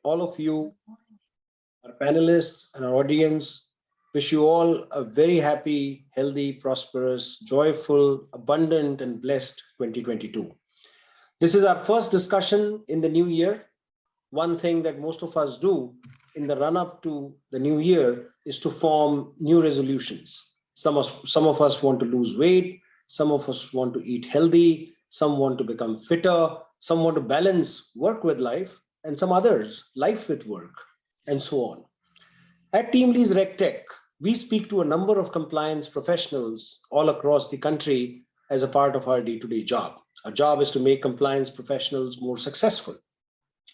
all of you, our panelists and our audience. Wish you all a very happy, healthy, prosperous, joyful, abundant, and blessed 2022. This is our first discussion in the new year. One thing that most of us do in the run-up to the new year is to form new resolutions. Some of us want to lose weight, some of us want to eat healthy, some want to become fitter, some want to balance work with life, and some others, life with work, and so on. At Team Lee's Regtech, we speak to a number of compliance professionals all across the country as a part of our day-to-day job. Our job is to make compliance professionals more successful.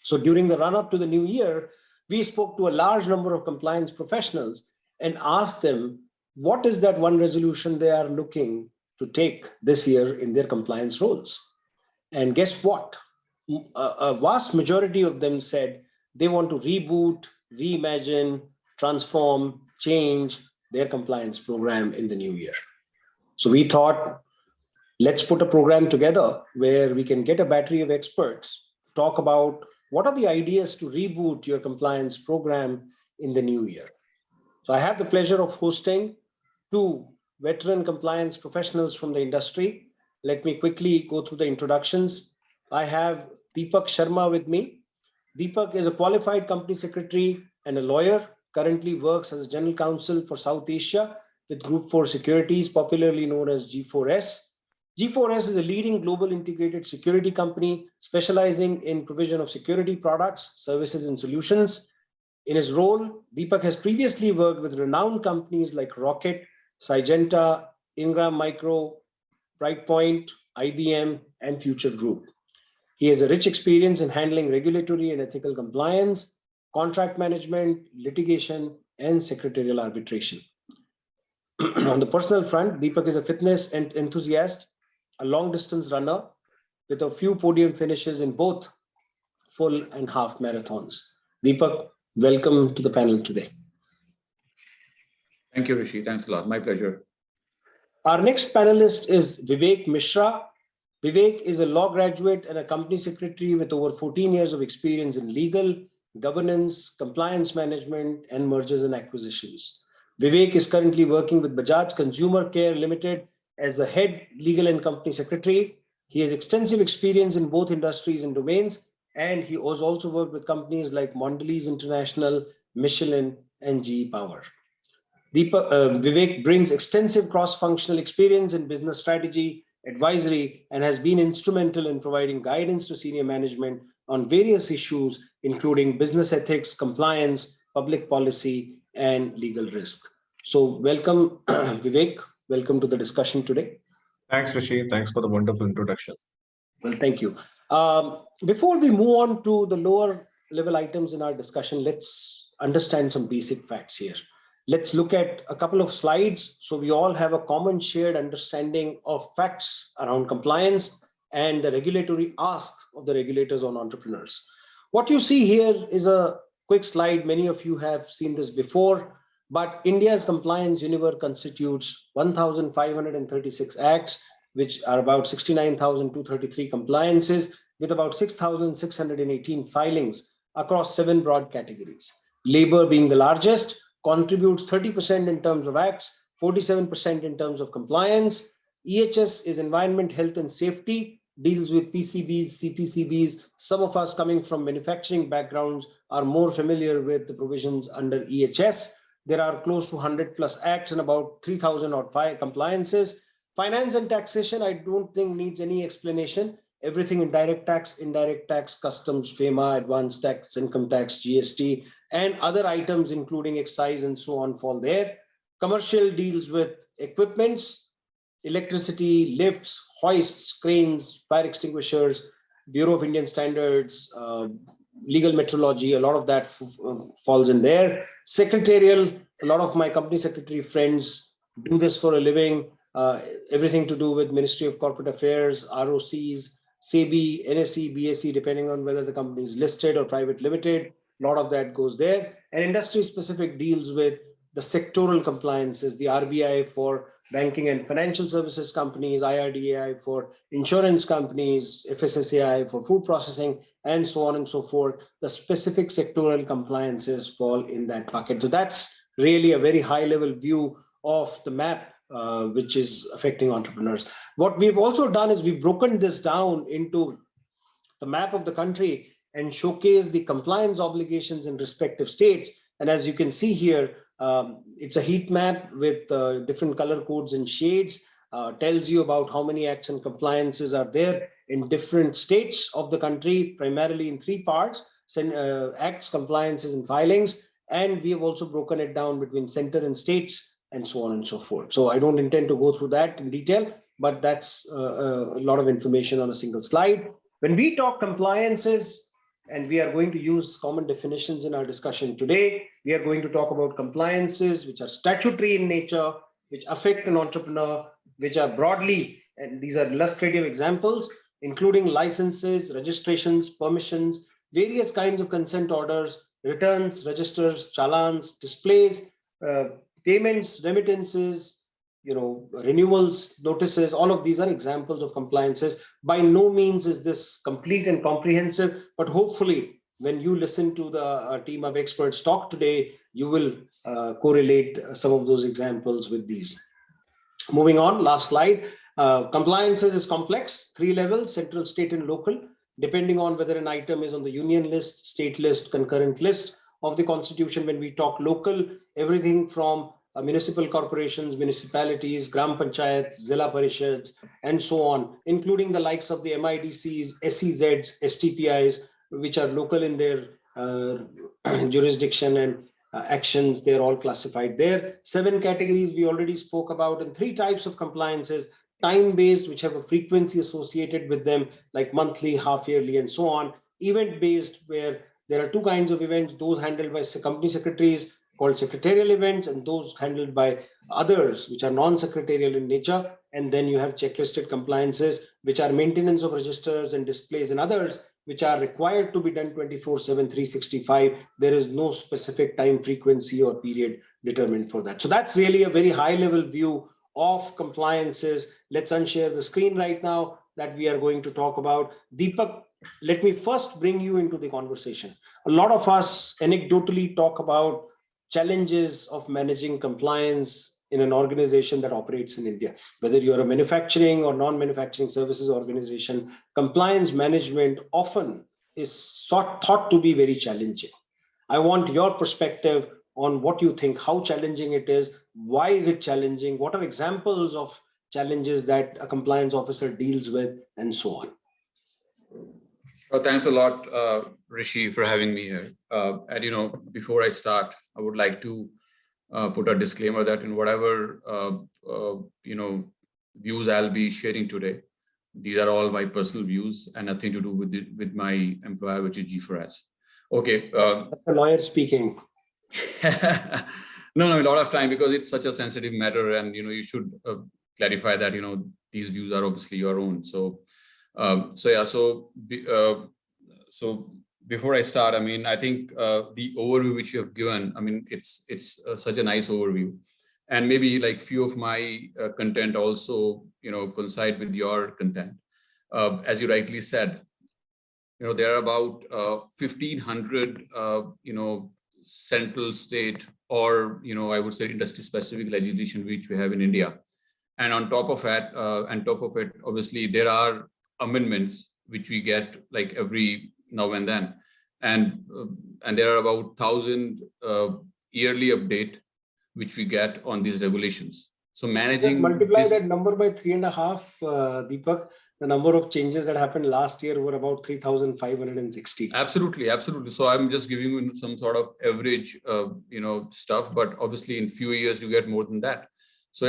So during the run-up to the new year, we spoke to a large number of compliance professionals and asked them what is that one resolution they are looking to take this year in their compliance roles. And guess what? A vast majority of them said they want to reboot, reimagine, transform, change their compliance program in the new year. So we thought, let's put a program together where we can get a battery of experts, talk about what are the ideas to reboot your compliance program in the new year. So I have the pleasure of hosting two veteran compliance professionals from the industry. Let me quickly go through the introductions. I have Deepak Sharma with me. Deepak is a qualified company secretary and a lawyer, currently works as a general counsel for South Asia with Group 4 Securities, popularly known as G4S. G4S is a leading global integrated security company specializing in provision of security products, services, and solutions. In his role, Deepak has previously worked with renowned companies like Rocket, Syngenta, Ingram Micro, Brightpoint, IBM, and Future Group. He has a rich experience in handling regulatory and ethical compliance, contract management, litigation, and secretarial arbitration. On the personal front, Deepak is a fitness enthusiast, a long-distance runner with a few podium finishes in both full and half marathons. Deepak, welcome to the panel today. Thank you, Rishi. Thanks a lot. My pleasure. Our next panelist is Vivek Mishra. Vivek is a law graduate and a company secretary with over 14 years of experience in legal, governance, compliance management, and mergers and acquisitions. Vivek is currently working with Bajaj Consumer Care Limited as the head legal and company secretary. He has extensive experience in both industries and domains, and he has also worked with companies like Mondelez International, Michelin, and GE Power. Vivek brings extensive cross-functional experience in business strategy, advisory, and has been instrumental in providing guidance to senior management on various issues, including business ethics, compliance, public policy, and legal risk. So welcome, Vivek. Welcome to the discussion today. Thanks, Rishi. Thanks for the wonderful introduction. Well, thank you. Before we move on to the lower level items in our discussion, let's understand some basic facts here. Let's look at a couple of slides so we all have a common shared understanding of facts around compliance and the regulatory ask of the regulators on entrepreneurs. What you see here is a quick slide. Many of you have seen this before, but India's compliance universe constitutes 1,536 acts, which are about 69,233 compliances with about 6,618 filings across 7 broad categories. Labor being the largest, contributes 30% in terms of acts, 47% in terms of compliance. EHS is environment, health, and safety, deals with PCBs, CPCBs. Some of us coming from manufacturing backgrounds are more familiar with the provisions under EHS. There are close to 100 plus acts and about 3,000 odd compliances. Finance and taxation, I don't think needs any explanation. Everything in direct tax, indirect tax, customs, FEMA, advanced tax, income tax, GST, and other items, including excise and so on, fall there. Commercial deals with equipments, electricity, lifts, hoists, cranes, fire extinguishers, Bureau of Indian Standards, legal metrology, a lot of that falls in there. Secretarial, a lot of my company secretary friends do this for a living. Everything to do with Ministry of Corporate Affairs, ROCs, SEBI, NSE, BSE, depending on whether the company is listed or private limited. A lot of that goes there. And industry specific deals with the sectoral compliances, the RBI for banking and financial services companies, IRDAI for insurance companies, FSSAI for food processing, and so on and so forth. The specific sectoral compliances fall in that bucket. So that's really a very high level view of the map which is affecting entrepreneurs. What we've also done is we've broken this down into the map of the country and showcase the compliance obligations in respective states. And as you can see here, it's a heat map with different color codes and shades, tells you about how many acts and compliances are there in different states of the country, primarily in three parts: acts, compliances, and filings. And we have also broken it down between center and states and so on and so forth. So I don't intend to go through that in detail, but that's a lot of information on a single slide. When we talk compliances, and we are going to use common definitions in our discussion today, we are going to talk about compliances which are statutory in nature, which affect an entrepreneur, which are broadly, and these are illustrative examples, including licenses, registrations, permissions, various kinds of consent orders, returns, registers, challans, displays, payments, remittances, renewals, notices. All of these are examples of compliances. By no means is this complete and comprehensive, but hopefully when you listen to the team of experts talk today, you will correlate some of those examples with these. Moving on, last slide. Compliances is complex, 3 levels: central, state, and local, depending on whether an item is on the union list, state list, concurrent list of the constitution. When we talk local, everything from municipal corporations, municipalities, gram panchayats, zilla parishads, and so on, including the likes of the MIDCs, SEZs, STPIs, which are local in their jurisdiction and actions. They're all classified there. 7 categories we already spoke about, and 3 types of compliances: time-based, which have a frequency associated with them, like monthly, half-yearly, and so on; event-based, where there are 2 kinds of events: those handled by company secretaries, called secretarial events, and those handled by others, which are non-secretarial in nature. And then you have checklisted compliances, which are maintenance of registers and displays, and others, which are required to be done 24/7, 365. There is no specific time frequency or period determined for that. So that's really a very high-level view of compliances. Let's unshare the screen right now that we are going to talk about. Deepak, let me first bring you into the conversation. A lot of us anecdotally talk about challenges of managing compliance in an organization that operates in India. Whether you're a manufacturing or non-manufacturing services organization, compliance management often is thought to be very challenging. I want your perspective on what you think, how challenging it is, why is it challenging, what are examples of challenges that a compliance officer deals with, and so on. Well, thanks a lot, Rishi, for having me here. And before I start, I would like to put a disclaimer that in whatever views I'll be sharing today, these are all my personal views and nothing to do with my employer, which is G4S. Okay. That's a lawyer speaking. No, a lot of time, because it's such a sensitive matter, and you should clarify that these views are obviously your own. So before I start, I think the overview which you have given, it's such a nice overview, and maybe like few of my content also coincide with your content. As you rightly said, there are about 1,500 central, state, or I would say industry specific legislation which we have in India, and on top of it, obviously there are amendments which we get like every now and then, and there are about 1,000 yearly update which we get on these regulations. So managing, just multiply that number by 3.5, Deepak. The number of changes that happened last year were about 3,560. Absolutely. So I'm just giving you some sort of average, stuff, but obviously in few years you get more than that. So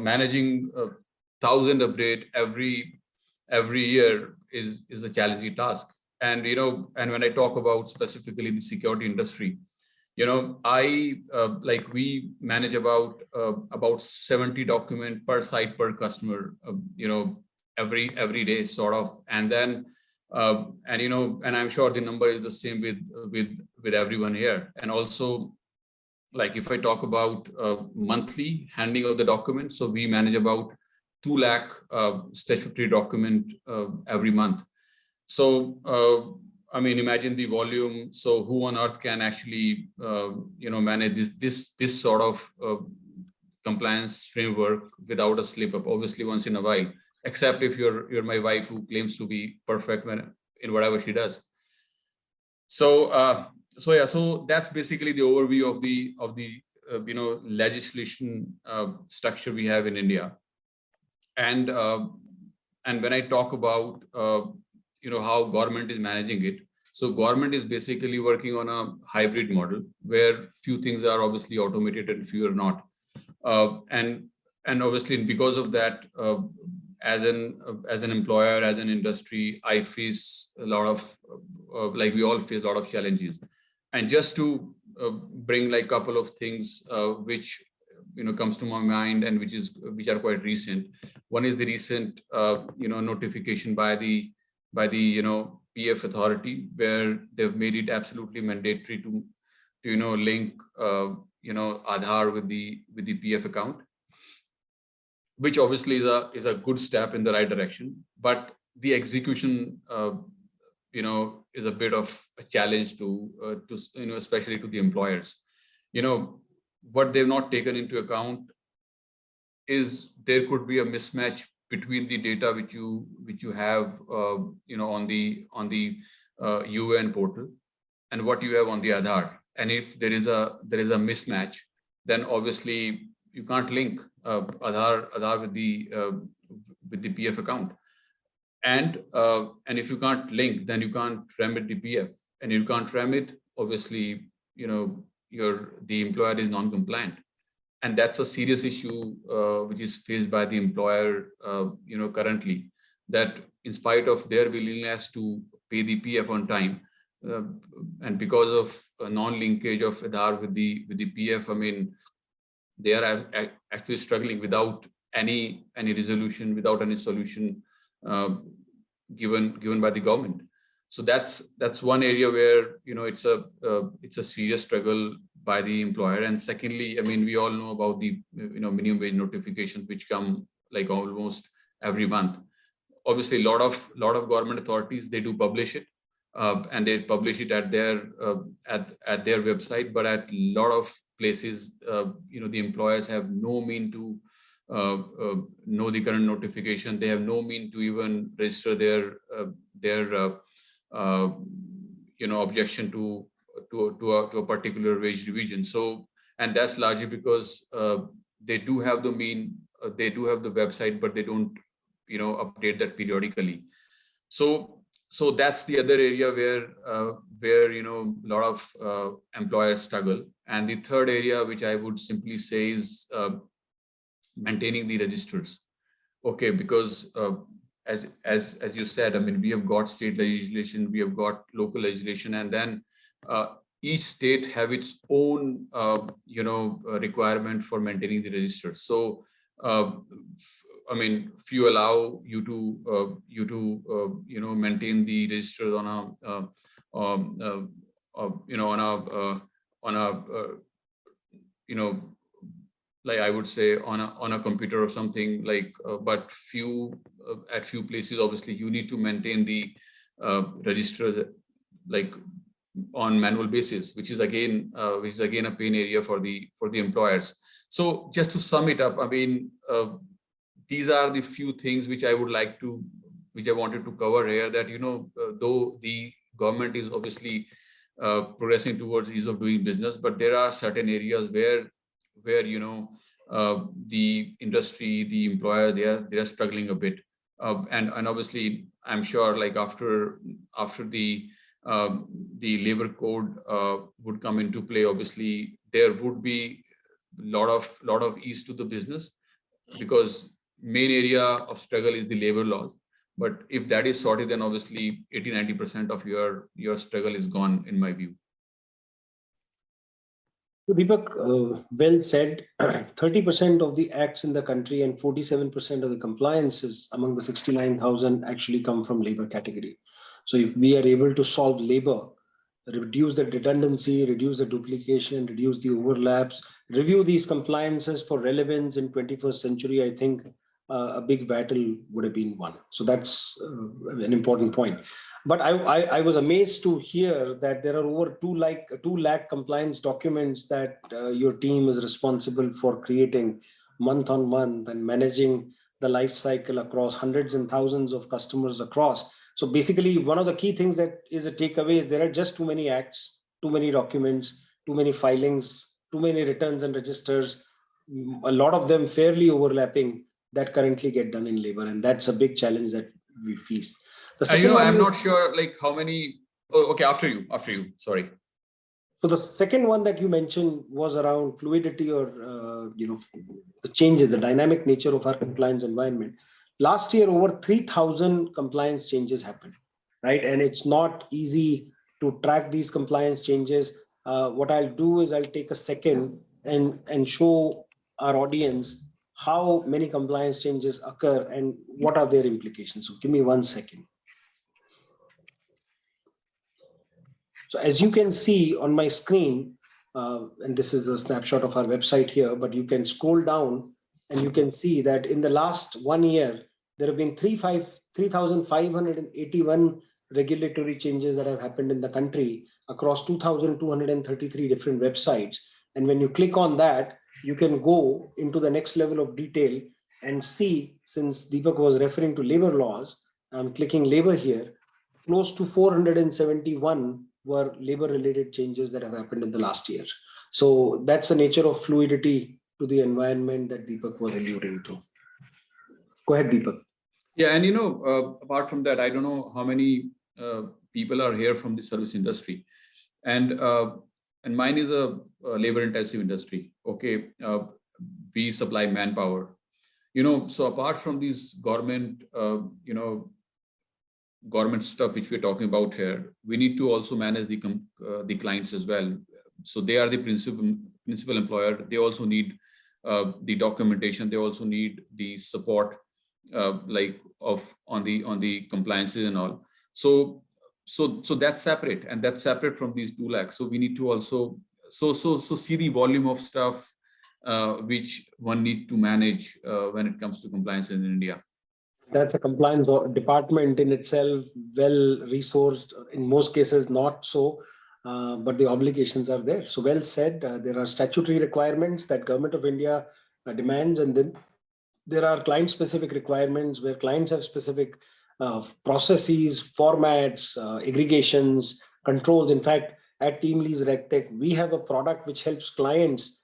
managing 1,000 update every year is a challenging task. And and when I talk about specifically the security industry, we manage about 70 document per site per customer, every day sort of, and then and I'm sure the number is the same with everyone here. And also like if I talk about monthly handling of the documents, so we manage about 2 lakh statutory document every month. So, I mean, imagine the volume. So who on earth can actually, manage this sort of compliance framework without a slip up? Obviously, once in a while, except if you're my wife who claims to be perfect in whatever she does. So, so that's basically the overview of the legislation structure we have in India. And when I talk about how government is managing it, so government is basically working on a hybrid model where few things are obviously automated and few are not. And obviously because of that, as an employer, as an industry, I face a lot of like we all face a lot of challenges. And just to bring like a couple of things which comes to my mind and which are quite recent. One is the recent notification by the PF authority, where they've made it absolutely mandatory to link Aadhaar with the PF account, which obviously is a good step in the right direction, but the execution is a bit of a challenge to especially to the employers. What they've not taken into account is there could be a mismatch between the data which you have on the UN portal and what you have on the Aadhaar. And if there is a mismatch, then obviously you can't link Aadhaar with the PF account. And if you can't link, then you can't remit the PF, and you can't remit, obviously the employer is non-compliant. And that's a serious issue which is faced by the employer currently, that in spite of their willingness to pay the PF on time, and because of a non-linkage of Aadhaar with the PF, I mean, they are actually struggling without any resolution, without any solution given by the government. So that's one area where it's a serious struggle by the employer. And secondly, I mean, we all know about the minimum wage notifications which come like almost every month. Obviously, a lot of government authorities, they do publish it, and they publish it at their website. But at a lot of places, the employers have no mean to know the current notification. They have no mean to even register their objection to a particular wage revision. So, and that's largely because they do have the they do have the website, but they don't update that periodically. So that's the other area where a lot of employers struggle. And the third area, which I would simply say, is maintaining the registers. Okay, because as you said, I mean, we have got state legislation, we have got local legislation, and then each state have its own requirement for maintaining the register. So I mean, if you allow you to maintain the register like I would say on a computer or something, like but at few places obviously you need to maintain the registers like on manual basis, which is again a pain area for the employers. So just to sum it up, I mean, these are the few things which I wanted to cover here, that though the government is obviously progressing towards ease of doing business, but there are certain areas where the industry, the employer, they are struggling a bit, and obviously I'm sure like after the labor code would come into play, obviously there would be lot of ease to the business, because main area of struggle is the labor laws. But if that is sorted, then obviously 80-90% of your struggle is gone, in my view. So Deepak, well said. 30% of the acts in the country and 47% of the compliances among the 69,000 actually come from labor category. So if we are able to solve labor, reduce the redundancy, reduce the duplication, reduce the overlaps, review these compliances for relevance in 21st century, I think a big battle would have been won. So that's an important point. But I was amazed to hear that there are over 2 lakh compliance documents that your team is responsible for creating month on month and managing the life cycle across hundreds and thousands of customers across. So basically, one of the key things that is a takeaway is there are just too many acts, too many documents, too many filings, too many returns and registers, a lot of them fairly overlapping that currently get done in labor. And that's a big challenge that we face. The second one, I'm not sure like how many. Oh, okay, after you. Sorry. So the second one that you mentioned was around fluidity or the changes, the dynamic nature of our compliance environment. Last year, over 3,000 compliance changes happened, right? And it's not easy to track these compliance changes. What I'll do is I'll take a second and show our audience how many compliance changes occur and what are their implications. So give me 1 second. So as you can see on my screen, and this is a snapshot of our website here, but you can scroll down and you can see that in the last 1 year, there have been 3,581 regulatory changes that have happened in the country across 2,233 different websites. And when you click on that, you can go into the next level of detail and see, since Deepak was referring to labor laws, I'm clicking labor here, close to 471 were labor-related changes that have happened in the last year. So that's the nature of fluidity to the environment that Deepak was alluding to. Go ahead, Deepak. Yeah, and apart from that, I don't know how many people are here from the service industry, and mine is a labor-intensive industry. Okay, we supply manpower. So apart from these government, government stuff which we're talking about here, we need to also manage the clients as well. So they are the principal employer. They also need the documentation. They also need the support, on the compliances and all. So that's separate, and that's separate from these 2 lakhs. So we need to also see the volume of stuff which one need to manage when it comes to compliance in India. That's a compliance department in itself, well resourced, in most cases not so, but the obligations are there. So well said, there are statutory requirements that Government of India demands, and then there are client specific requirements where clients have specific processes, formats, aggregations, controls. In fact, at TeamLease Regtech, we have a product which helps clients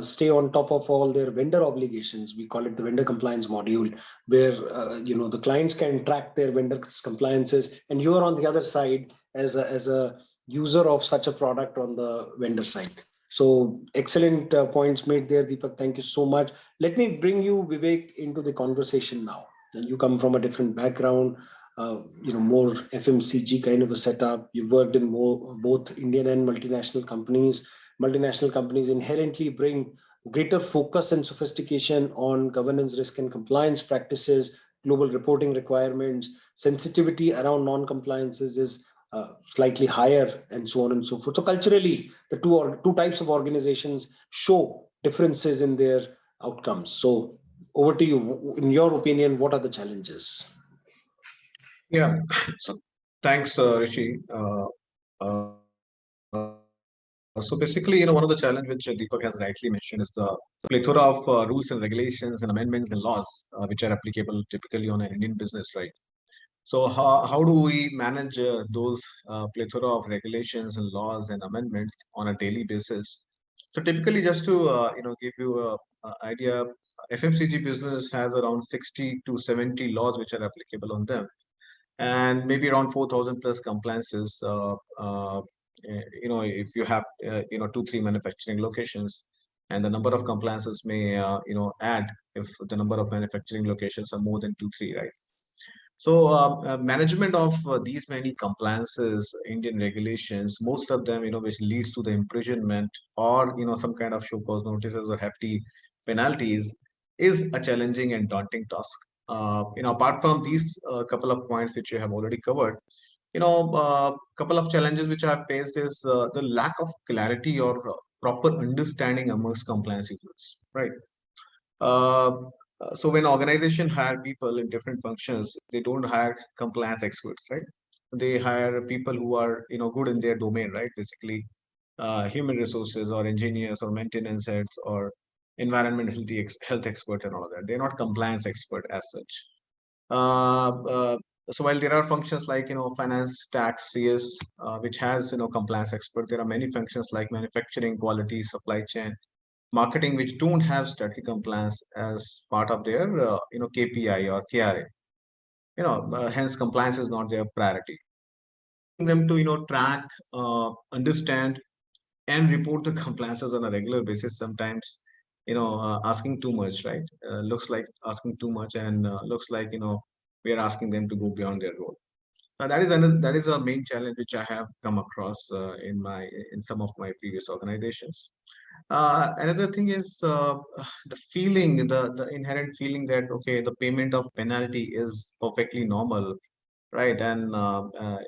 stay on top of all their vendor obligations. We call it the vendor compliance module, where the clients can track their vendor compliances, and you are on the other side as a user of such a product on the vendor side. So excellent points made there, Deepak. Thank you so much. Let me bring you, Vivek, into the conversation now. And you come from a different background, more FMCG kind of a setup. You've worked in both Indian and multinational companies. Multinational companies inherently bring greater focus and sophistication on governance, risk, and compliance practices, global reporting requirements, sensitivity around non-compliances is slightly higher, and so on and so forth. So culturally, the two types of organizations show differences in their outcomes. So over to you. In your opinion, what are the challenges? Yeah. So thanks, Rishi. So basically, one of the challenges which Deepak has rightly mentioned is the plethora of rules and regulations and amendments and laws which are applicable typically on an Indian business, right? So how do we manage those plethora of regulations and laws and amendments on a daily basis? So typically, just to give you an idea, FMCG business has around 60 to 70 laws which are applicable on them, and maybe around 4,000 plus compliances. If you have 2-3 manufacturing locations, and the number of compliances may add if the number of manufacturing locations are more than 2-3, right? So management of these many compliances, Indian regulations, most of them, which leads to the imprisonment or, some kind of show cause notices or hefty penalties, is a challenging and daunting task. Apart from these couple of points which you have already covered, Couple of challenges which I have faced is the lack of clarity or proper understanding amongst compliance experts, right? Uh, so when organization hire people in different functions, they don't hire compliance experts, right? They hire people who are good in their domain, right? Basically, human resources or engineers or maintenance heads or environmental health experts and all of that. They're not compliance expert as such. Uh, uh, so while there are functions like finance, tax, CS, which has compliance expert, there are many functions like manufacturing, quality, supply chain, marketing, which don't have statutory compliance as part of their KPI or KRA. Hence compliance is not their priority. Them to track, understand, and report the compliances on a regular basis. Sometimes asking too much, right? Looks like asking too much, and looks like we are asking them to go beyond their role. That is a main challenge which I have come across in some of my previous organizations. Another thing is the feeling, the inherent feeling that okay, the payment of penalty is perfectly normal, right? And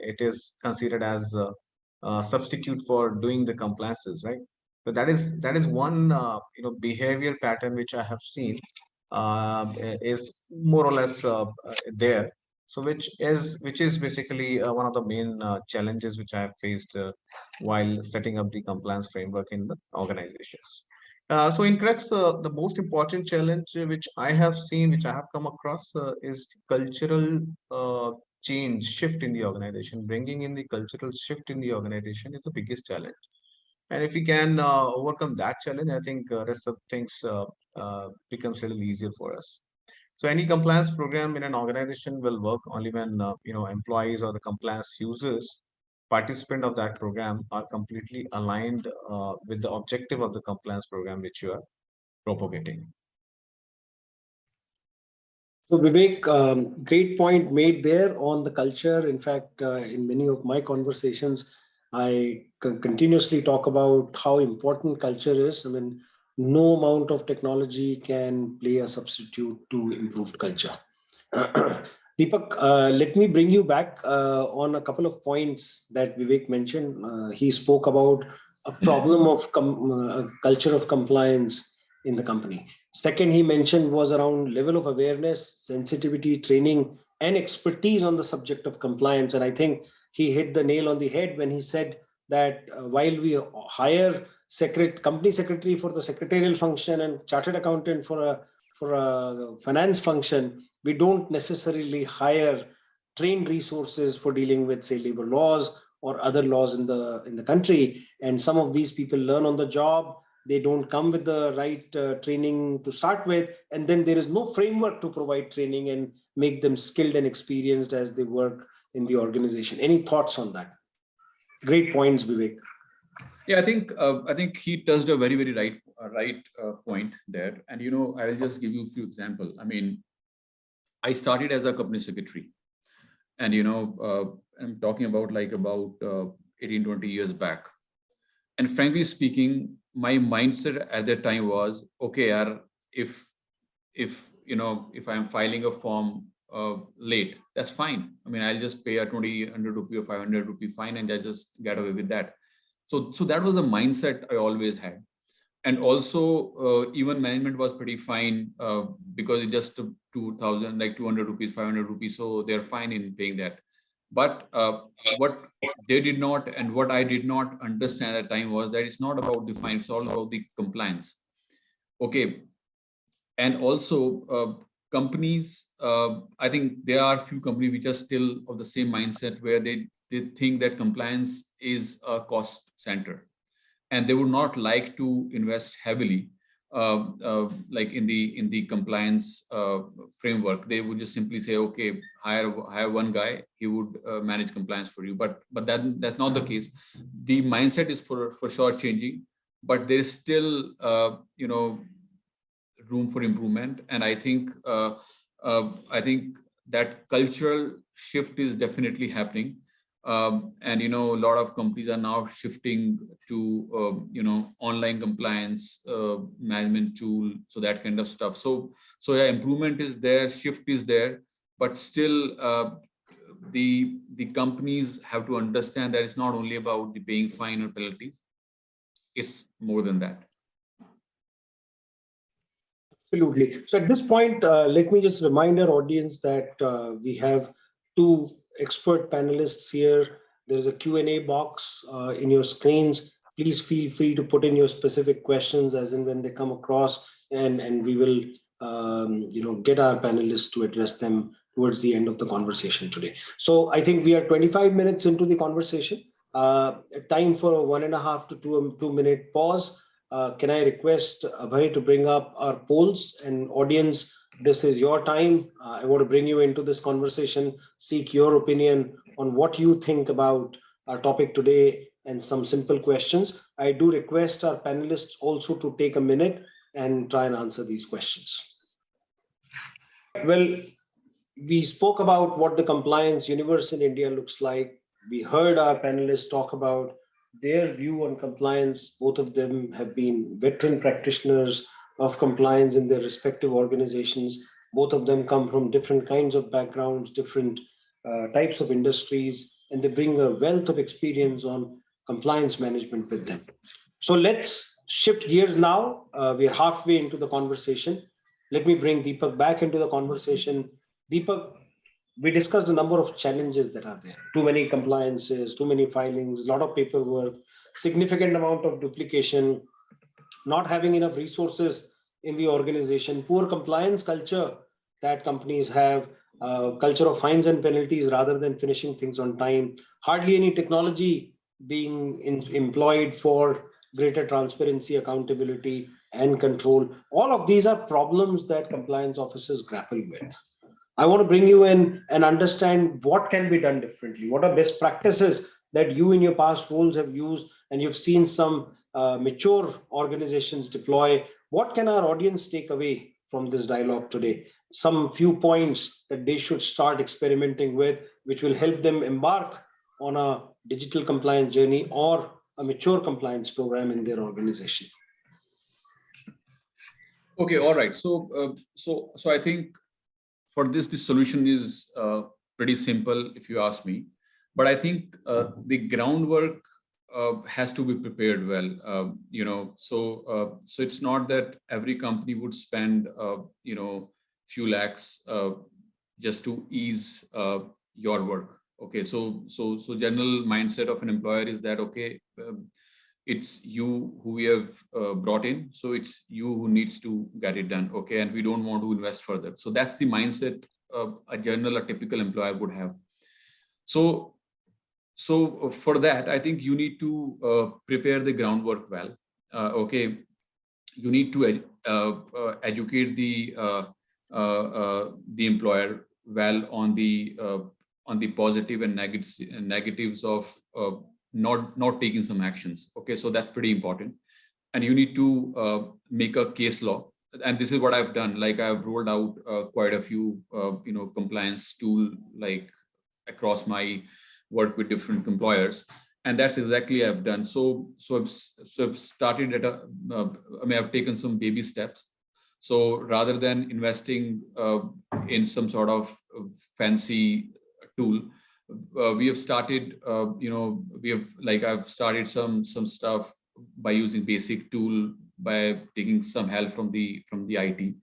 it is considered as a substitute for doing the compliances, right? So that is one behavior pattern which I have seen is more or less there. So which is basically one of the main challenges which I have faced while setting up the compliance framework in the organizations. So in crux, the most important challenge which I have seen, which I have come across, is cultural change, shift in the organization. Bringing in the cultural shift in the organization is the biggest challenge. And if we can overcome that challenge, I think rest of things becomes a little easier for us. So any compliance program in an organization will work only when employees or the compliance users, participant of that program, are completely aligned with the objective of the compliance program which you are propagating. So Vivek, great point made there on the culture. In fact, in many of my conversations, I continuously talk about how important culture is. I mean, no amount of technology can play a substitute to improved culture. Deepak, let me bring you back on a couple of points that Vivek mentioned. He spoke about a problem of culture of compliance in the company. Second, he mentioned was around level of awareness, sensitivity, training, and expertise on the subject of compliance. And I think he hit the nail on the head when he said that while we hire company secretary for the secretarial function and chartered accountant for a finance function, we don't necessarily hire trained resources for dealing with, say, labor laws or other laws in the country. And some of these people learn on the job. They don't come with the right training to start with, and then there is no framework to provide training and make them skilled and experienced as they work in the organization. Any thoughts on that? Great points, Vivek. Yeah, I think he touched a very right point there, and I will just give you a few examples. I mean, I started as a company secretary, and I'm talking about 18-20 years back, and frankly speaking, my mindset at that time was, okay, if I'm filing a form late, that's fine. I mean, I'll just pay a 200 rupee or 500 rupee fine and I just get away with that. So that was the mindset I always had. And also even management was pretty fine because it just took 2,000, like 200 rupees, 500 rupees. So they're fine in paying that. But what they did not, and what I did not understand at the time, was that it's not about the fine, it's all about the compliance. Okay. And also companies, I think there are a few companies which are still of the same mindset where they think that compliance is a cost center and they would not like to invest heavily like in the compliance framework. They would just simply say, okay, hire one guy, he would manage compliance for you. But that's not the case. The mindset is for sure changing, but there is still room for improvement. And I think that cultural shift is definitely happening. And a lot of companies are now shifting to online compliance management tool, so that kind of stuff. So yeah, improvement is there, shift is there, but still the companies have to understand that it's not only about the paying fine or penalties, it's more than that. Absolutely. So at this point, let me just remind our audience that we have two expert panelists here. There's a Q&A box in your screens. Please feel free to put in your specific questions as and when they come across, and we will get our panelists to address them towards the end of the conversation today. So I think we are 25 minutes into the conversation. Time for a 1.5 to 2 minute pause. Can I request Abhay to bring up our polls? And audience, this is your time. I want to bring you into this conversation, seek your opinion on what you think about our topic today and some simple questions. I do request our panelists also to take a minute and try and answer these questions. Well, we spoke about what the compliance universe in India looks like. We heard our panelists talk about their view on compliance. Both of them have been veteran practitioners of compliance in their respective organizations. Both of them come from different kinds of backgrounds, different types of industries, and they bring a wealth of experience on compliance management with them. So let's shift gears now. We are halfway into the conversation. Let me bring Deepak back into the conversation. Deepak, we discussed a number of challenges that are there. Too many compliances, too many filings, a lot of paperwork, significant amount of duplication, not having enough resources in the organization, poor compliance culture that companies have, culture of fines and penalties rather than finishing things on time, hardly any technology being employed for greater transparency, accountability, and control. All of these are problems that compliance officers grapple with. I want to bring you in and understand what can be done differently. What are best practices that you in your past roles have used and you've seen some mature organizations deploy? What can our audience take away from this dialogue today? Some few points that they should start experimenting with, which will help them embark on a digital compliance journey or a mature compliance program in their organization. Okay, all right. So I think for this, the solution is pretty simple, if you ask me. But I think the groundwork has to be prepared well. So it's not that every company would spend few lakhs just to ease your work. Okay, so general mindset of an employer is that it's you who we have brought in, so it's you who needs to get it done. Okay, and we don't want to invest further. So that's the mindset a typical employer would have. So for that, I think you need to prepare the groundwork well. Okay, you need to educate the employer well on the positive and negatives of not taking some actions. Okay, so that's pretty important. And you need to make a case law. And this is what I've done. Like I've rolled out quite a few compliance tool like across my work with different employers, and that's exactly I've done. So I've started at I've taken some baby steps. So rather than investing in some sort of fancy tool, we have started I've started some stuff by using basic tool, by taking some help from the IT.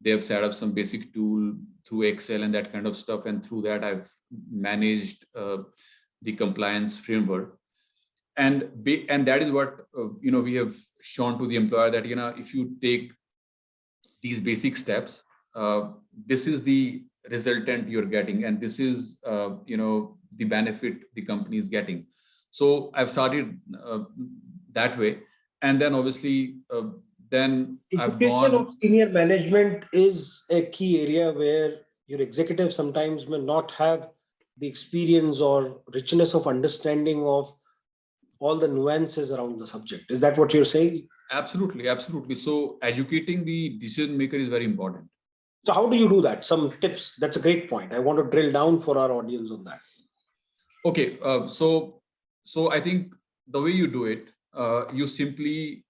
They have set up some basic tool through Excel and that kind of stuff, and through that I've managed the compliance framework. And that is what we have shown to the employer, that if you take these basic steps, this is the resultant you're getting, and this is the benefit the company is getting. So I've started that way, and then obviously then I've gone. Of senior management is a key area where your executives sometimes may not have the experience or richness of understanding of all the nuances around the subject. Is that what you're saying? Absolutely. So educating the decision maker is very important. So how do you do that? Some tips. That's a great point. I want to drill down for our audience on that. Okay. So I think the way you do it, you simply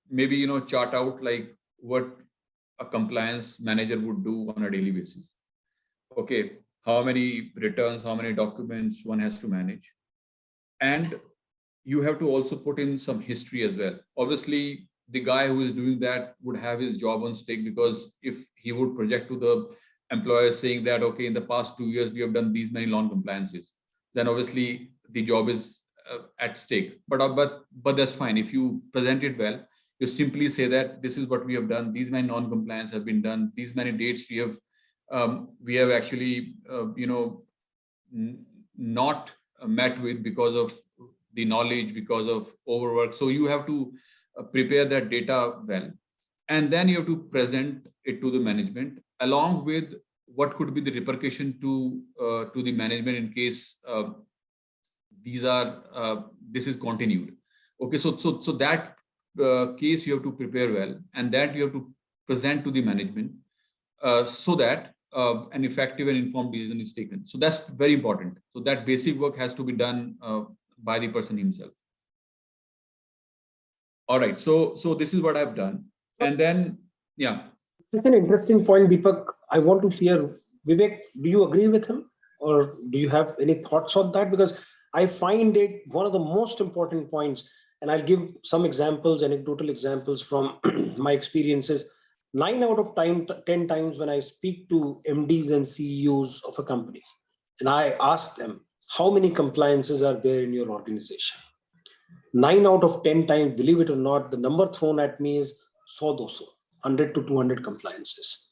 maybe chart out like what a compliance manager would do on a daily basis. Okay. how many returns, how many documents one has to manage. And you have to also put in some history as well. Obviously, the guy who is doing that would have his job on stake, because if he would project to the employer saying that, okay, in the past 2 years, we have done these many non-compliances, then obviously the job is at stake. But that's fine. If you present it well, you simply say that this is what we have done. These many non-compliance have been done. These many dates we have actually, not met with because of the knowledge, because of overwork. So you have to prepare that data well, and then you have to present it to the management, along with what could be the repercussion to the management in case this is continued. Okay, so that case you have to prepare well, and that you have to present to the management so that an effective and informed decision is taken. So that's very important. So that basic work has to be done by the person himself. All right, so this is what I've done. And then, yeah. It's an interesting point, Deepak. I want to hear, Vivek, do you agree with him? Or do you have any thoughts on that? Because I find it one of the most important points, and I'll give some examples, anecdotal examples from my experiences. 9 out of 10 times when I speak to MDs and CEOs of a company, and I ask them, how many compliances are there in your organization? 9 out of 10 times, believe it or not, the number thrown at me is 100 to 200 compliances.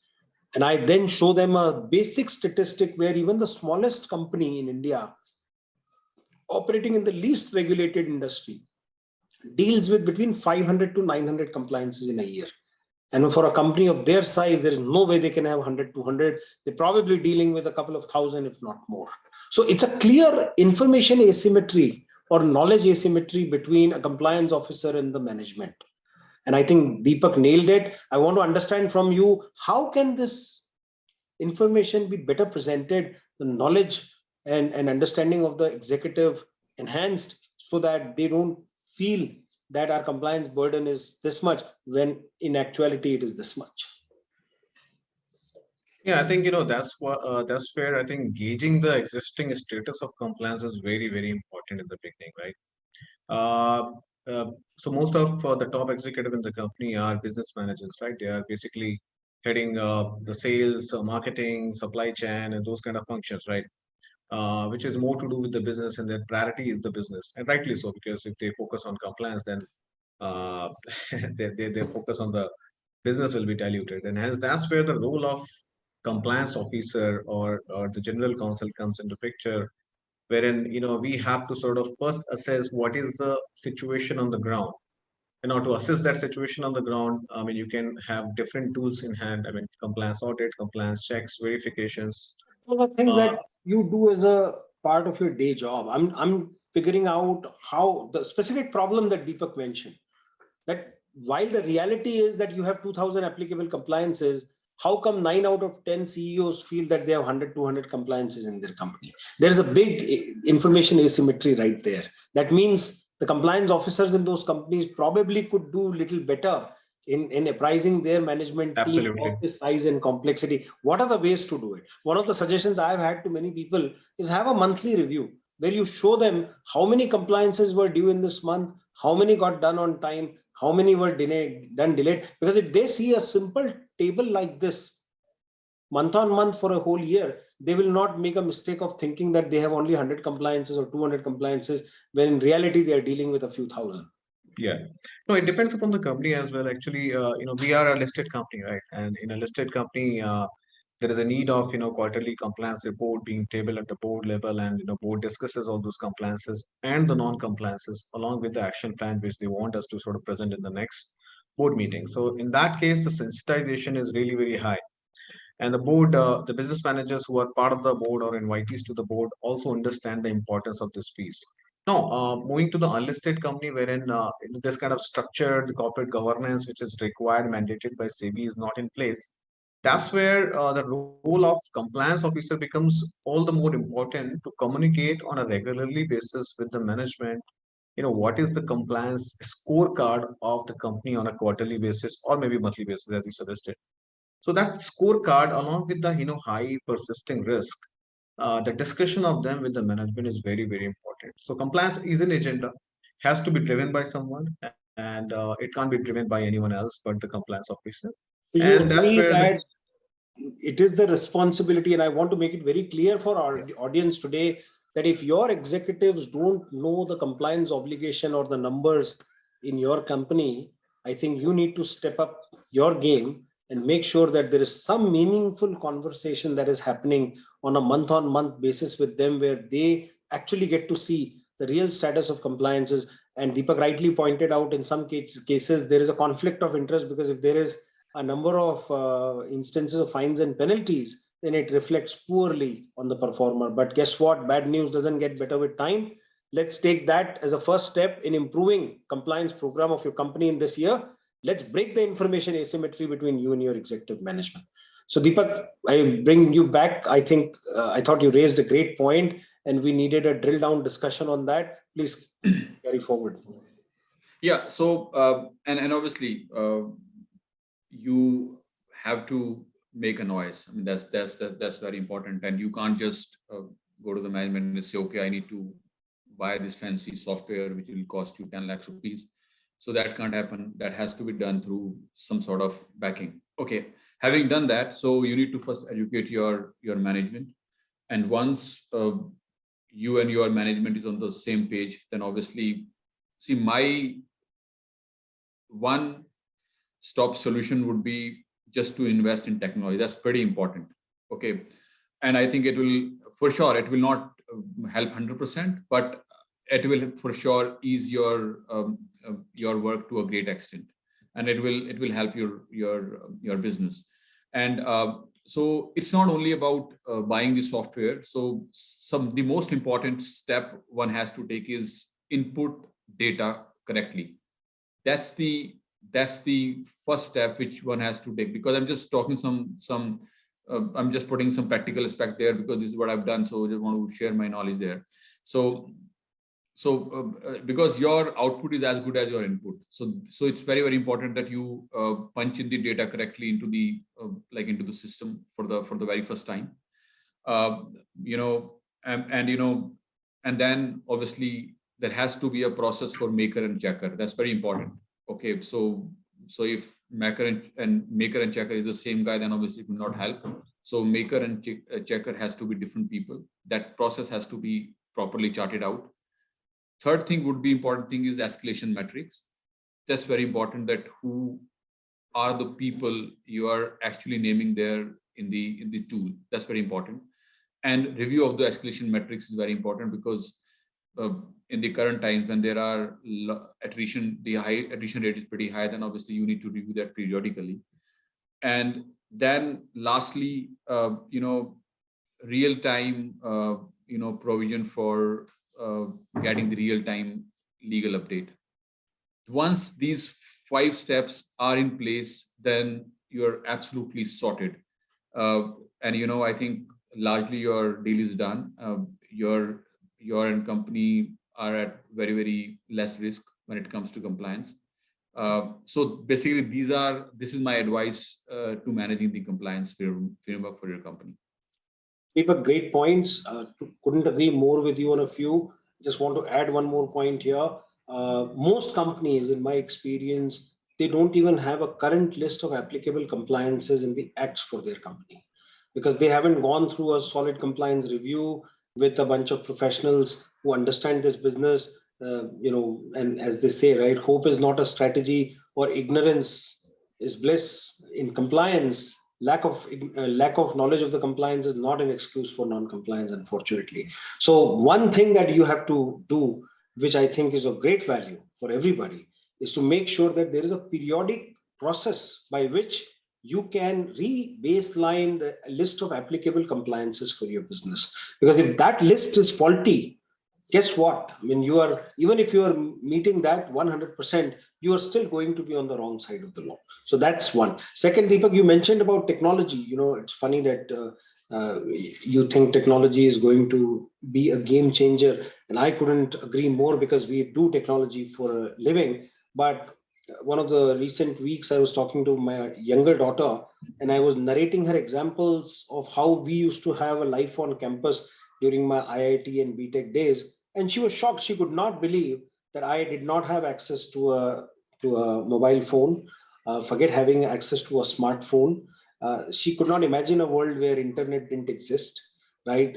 And I then show them a basic statistic where even the smallest company in India, operating in the least regulated industry, deals with between 500 to 900 compliances in a year. And for a company of their size, there is no way they can have 100, 200. They're probably dealing with a couple of thousand, if not more. So it's a clear information asymmetry or knowledge asymmetry between a compliance officer and the management. And I think Deepak nailed it. I want to understand from you, how can this information be better presented, the knowledge and understanding of the executive enhanced, so that they don't feel that our compliance burden is this much when in actuality it is this much. Yeah, I think that's where I think gauging the existing status of compliance is very, very important in the beginning, right? Uh, so most of the top executive in the company are business managers, right? They are basically heading the sales, marketing, supply chain, and those kind of functions, right? Which is more to do with the business, and their priority is the business, and rightly so, because if they focus on compliance, then uh, their focus on the business will be diluted, and hence that's where the role of compliance officer or the general counsel comes into picture, wherein we have to sort of first assess what is the situation on the ground. In order to assess that situation on the ground, I mean, you can have different tools in hand. I mean, compliance audit, compliance checks, verifications. All the things Uh, that you do as a part of your day job. I'm figuring out how the specific problem that Deepak mentioned, that while the reality is that you have 2000 applicable compliances, how come 9 out of 10 CEOs feel that they have 100, 200 compliances in their company? There is a big information asymmetry right there. That means the compliance officers in those companies probably could do a little better in apprising their management team Absolutely. of this size and complexity. What are the ways to do it? One of the suggestions I've had to many people is have a monthly review where you show them how many compliances were due in this month, how many got done on time, how many were delayed. Because if they see a simple table like this month on month for a whole year, they will not make a mistake of thinking that they have only 100 compliances or 200 compliances, when in reality they are dealing with a few thousand. Yeah. No, it depends upon the company as well. Actually, we are a listed company, right? And in a listed company, there is a need of, quarterly compliance report being tabled at the board level, and, board discusses all those compliances and the non-compliances along with the action plan, which they want us to sort of present in the next board meeting. So in that case, the sensitization is really very high. And the board, the business managers who are part of the board or invitees to the board also understand the importance of this piece. Now, moving to the unlisted company, wherein this kind of structured corporate governance, which is required, mandated by SEBI, is not in place. That's where the role of compliance officer becomes all the more important to communicate on a regularly basis with the management. What is the compliance scorecard of the company on a quarterly basis or maybe monthly basis, as you suggested. So that scorecard, along with the high persisting risk, the discussion of them with the management is very, very important. So compliance is an agenda, has to be driven by someone, and it can't be driven by anyone else but the compliance officer. So you And that's agree where the that it is the responsibility, and I want to make it very clear for our audience today that if your executives don't know the compliance obligation or the numbers in your company, I think you need to step up your game and make sure that there is some meaningful conversation that is happening on a month-on-month basis with them, where they actually get to see the real status of compliances. And Deepak rightly pointed out, in some cases there is a conflict of interest, because if there is a number of instances of fines and penalties, then it reflects poorly on the performer. But guess what? Bad news doesn't get better with time. Let's take that as a first step in improving compliance program of your company in this year. Let's break the information asymmetry between you and your executive management. So Deepak, I bring you back. I think I thought you raised a great point, and we needed a drill down discussion on that. Please carry forward. Yeah. So and obviously. You have to make a noise. I mean, that's very important, and you can't just go to the management and say, okay, I need to buy this fancy software which will cost you 10 lakhs rupees. So that can't happen. That has to be done through some sort of backing. Okay, having done that, so you need to first educate your management, and once you and your management is on the same page, then obviously, see, my one stop solution would be just to invest in technology. That's pretty important. Okay. And I think it will, for sure, it will not help 100%, but it will for sure ease your work to a great extent, and it will help your business. And so it's not only about buying the software. So the most important step one has to take is input data correctly. That's the first step which one has to take, because I'm just talking I'm just putting some practical aspect there because this is what I've done. So I just want to share my knowledge there. So because your output is as good as your input. So it's very, very important that you punch in the data correctly into the into the system for the very first time. And then obviously there has to be a process for maker and checker. That's very important. Okay, so if maker and checker is the same guy, then obviously it will not help. So maker and checker has to be different people. That process has to be properly charted out. Third thing would be important thing is escalation metrics. That's very important, that who are the people you are actually naming there in the tool. That's very important. And review of the escalation metrics is very important, because in the current times when there are attrition, the high attrition rate is pretty high, then obviously you need to review that periodically. And then lastly, real time, provision for getting the real time legal update. Once these 5 steps are in place, then you're absolutely sorted. And I think largely your deal is done. Your and company are at very, very less risk when it comes to compliance. So basically, this is my advice to managing the compliance framework for your company. Deepak, great points. Couldn't agree more with you on a few. Just want to add one more point here. Most companies, in my experience, they don't even have a current list of applicable compliances in the acts for their company, because they haven't gone through a solid compliance review with a bunch of professionals who understand this business. And as they say, right, hope is not a strategy, or ignorance is bliss. In compliance, lack of knowledge of the compliance is not an excuse for non-compliance, unfortunately. So one thing that you have to do, which I think is of great value for everybody, is to make sure that there is a periodic process by which you can re-baseline the list of applicable compliances for your business. Because if that list is faulty, guess what? I mean, even if you are meeting that 100%, you are still going to be on the wrong side of the law. So that's one. Second, Deepak, you mentioned about technology. It's funny that you think technology is going to be a game changer, and I couldn't agree more, because we do technology for a living. But one of the recent weeks, I was talking to my younger daughter, and I was narrating her examples of how we used to have a life on campus during my IIT and BTech days. And she was shocked. She could not believe that I did not have access to a mobile phone, forget having access to a smartphone. She could not imagine a world where internet didn't exist, right?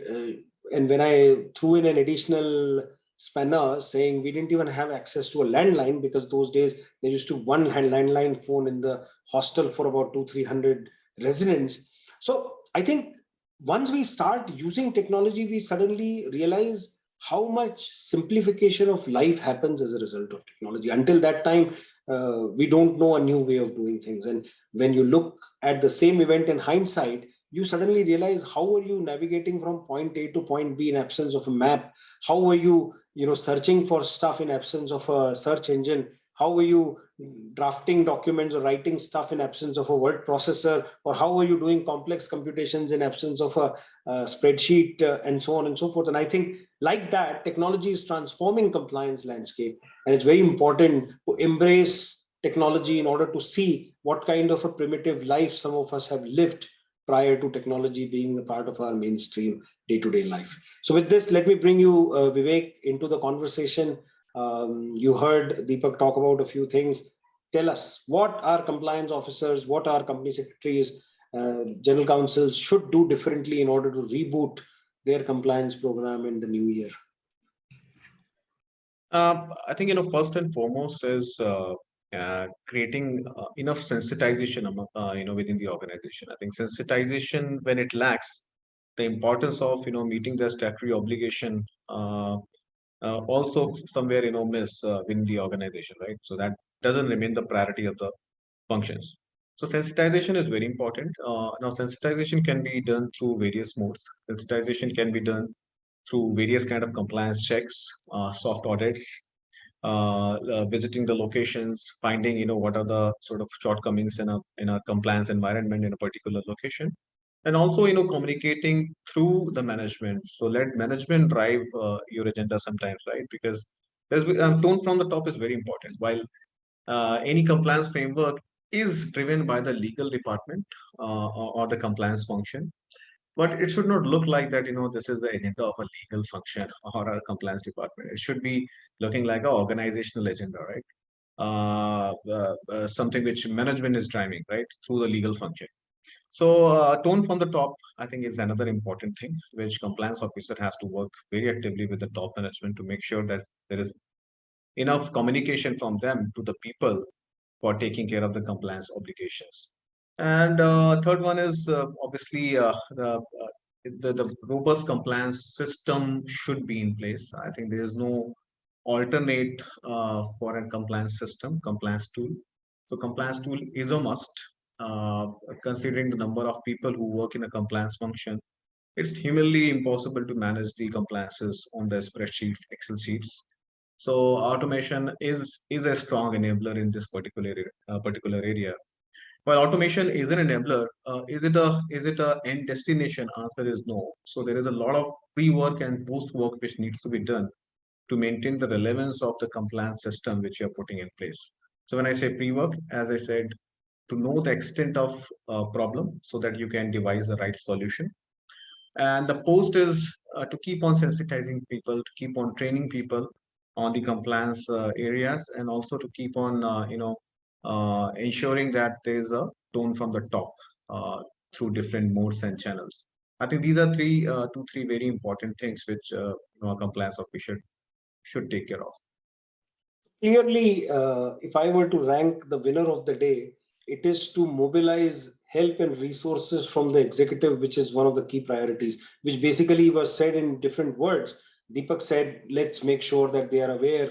And when I threw in an additional spanner saying we didn't even have access to a landline, because those days there used to one landline phone in the hostel for about 200-300 residents. So I think once we start using technology, we suddenly realize how much simplification of life happens as a result of technology. Until that time, we don't know a new way of doing things. And when you look at the same event in hindsight, you suddenly realize how are you navigating from point A to point B in absence of a map? How are you, searching for stuff in absence of a search engine? How are you drafting documents or writing stuff in absence of a word processor? Or how are you doing complex computations in absence of a spreadsheet, and so on and so forth? And I think like that, technology is transforming compliance landscape. And it's very important to embrace technology in order to see what kind of a primitive life some of us have lived prior to technology being a part of our mainstream day-to-day life. So with this, let me bring you, Vivek, into the conversation. You heard Deepak talk about a few things. Tell us, what our compliance officers, what our company secretaries, general counsels should do differently in order to reboot their compliance program in the new year? I think, first and foremost is creating enough sensitization within the organization. I think sensitization, when it lacks, the importance of meeting the statutory obligation also somewhere miss within the organization, right? So that doesn't remain the priority of the functions. So sensitization is very important. Now sensitization can be done through various modes. Sensitization can be done through various kind of compliance checks, soft audits, visiting the locations, finding what are the sort of shortcomings in a compliance environment in a particular location, and also communicating through the management. So let management drive your agenda sometimes, right? Because there's tone from the top is very important. While any compliance framework is driven by the legal department or the compliance function, but it should not look like that this is the agenda of a legal function or a compliance department. It should be looking like an organizational agenda, right? Something which management is driving, right, through the legal function. So tone from the top, I think, is another important thing which compliance officer has to work very actively with the top management to make sure that there is enough communication from them to the people for taking care of the compliance obligations. And third one is obviously the robust compliance system should be in place. I think there is no alternate for a compliance system, compliance tool. So compliance tool is a must. Considering the number of people who work in a compliance function, it's humanly impossible to manage the compliances on the spreadsheets, Excel sheets. So automation is a strong enabler in this particular area. While automation is an enabler, is it a end destination? Answer is no. So there is a lot of pre-work and post-work which needs to be done to maintain the relevance of the compliance system which you are putting in place. So when I say pre-work, as I said, to know the extent of problem so that you can devise the right solution. And the post is to keep on sensitizing people, to keep on training people on the compliance areas, and also to keep on ensuring that there is a tone from the top through different modes and channels. I think these are two, three very important things which a compliance officer should take care of. Clearly, if I were to rank the winner of the day, it is to mobilize help and resources from the executive, which is one of the key priorities, which basically was said in different words. Deepak said, let's make sure that they are aware.